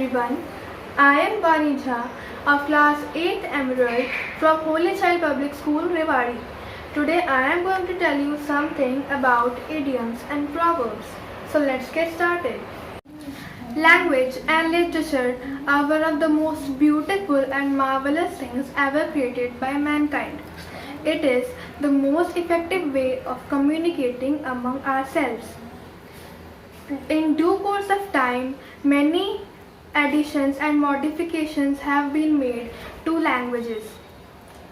everyone. I am Vani Jha of class 8th Emerald from Holy Child Public School, Rewari. Today I am going to tell you something about idioms and proverbs. So let's get started. Language and literature are one of the most beautiful and marvelous things ever created by mankind. It is the most effective way of communicating among ourselves. In due course of time, many additions and modifications have been made to languages.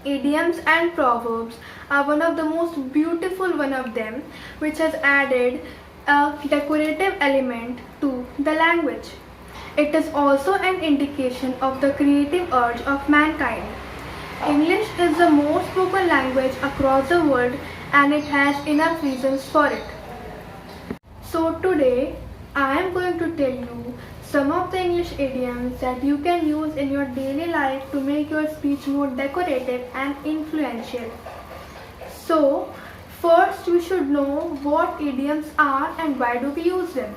Idioms and proverbs are one of the most beautiful one of them, which has added a decorative element to the language. It is also an indication of the creative urge of mankind. English is the most spoken language across the world, and it has enough reasons for it. So today I am going to tell you some of the English idioms that you can use in your daily life to make your speech more decorative and influential. So first you should know what idioms are and why do we use them.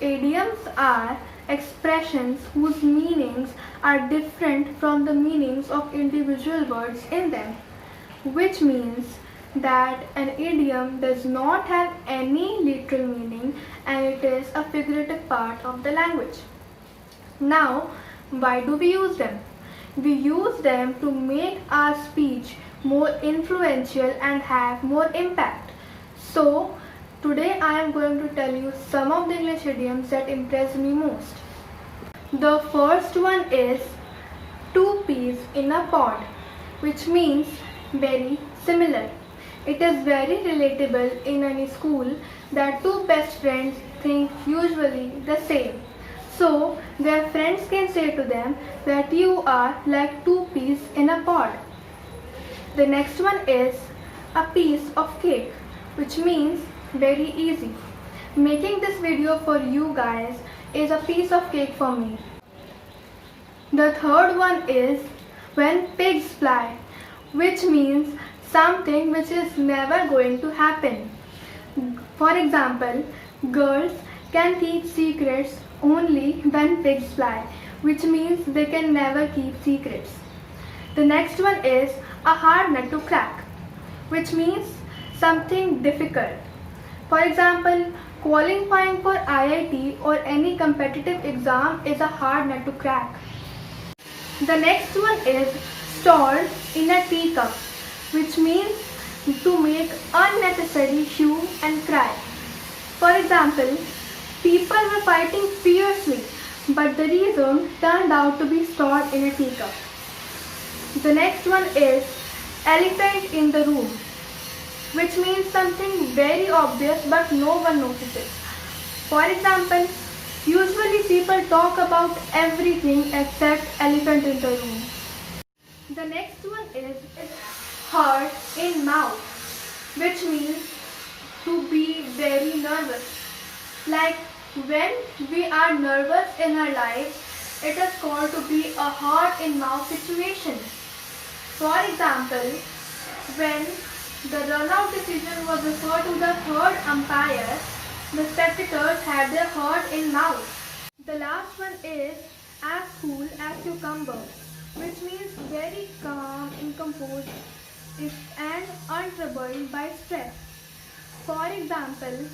Idioms are expressions whose meanings are different from the meanings of individual words in them, which means that an idiom does not have any literal meaning and it is a figurative part of the language. Now, why do we use them? We use them to make our speech more influential and have more impact. So, today I am going to tell you some of the English idioms that impress me most. The first one is two peas in a pod, which means very similar. It is very relatable in any school that two best friends think usually the same. So their friends can say to them that you are like two peas in a pod. The next one is a piece of cake, which means very easy. Making this video for you guys is a piece of cake for me. The third one is when pigs fly, which means something which is never going to happen. For example, girls can keep secrets only when pigs fly, which means they can never keep secrets. The next one is a hard nut to crack, which means something difficult. For example, qualifying for IIT or any competitive exam is a hard nut to crack. The next one is stored in a teacup, which means to make unnecessary hue and cry. For example, people were fighting fiercely, but the reason turned out to be stored in a teacup. The next one is elephant in the room, which means something very obvious but no one notices. For example, usually people talk about everything except elephant in the room. The next one is heart in mouth, which means to be very nervous. Like when we are nervous in our life, it is called to be a heart in mouth situation. For example, when the run-out decision was referred to the third umpire, the spectators had their heart in mouth. The last one is as cool as cucumber, which means very calm and composed and untroubled by stress. For example,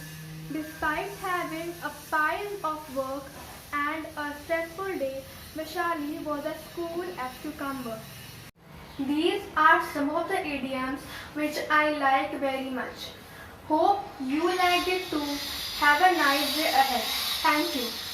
despite having a pile of work and a stressful day, Vishali was as cool as cucumber. These are some of the idioms which I like very much. Hope you liked it too. Have a nice day ahead. Thank you.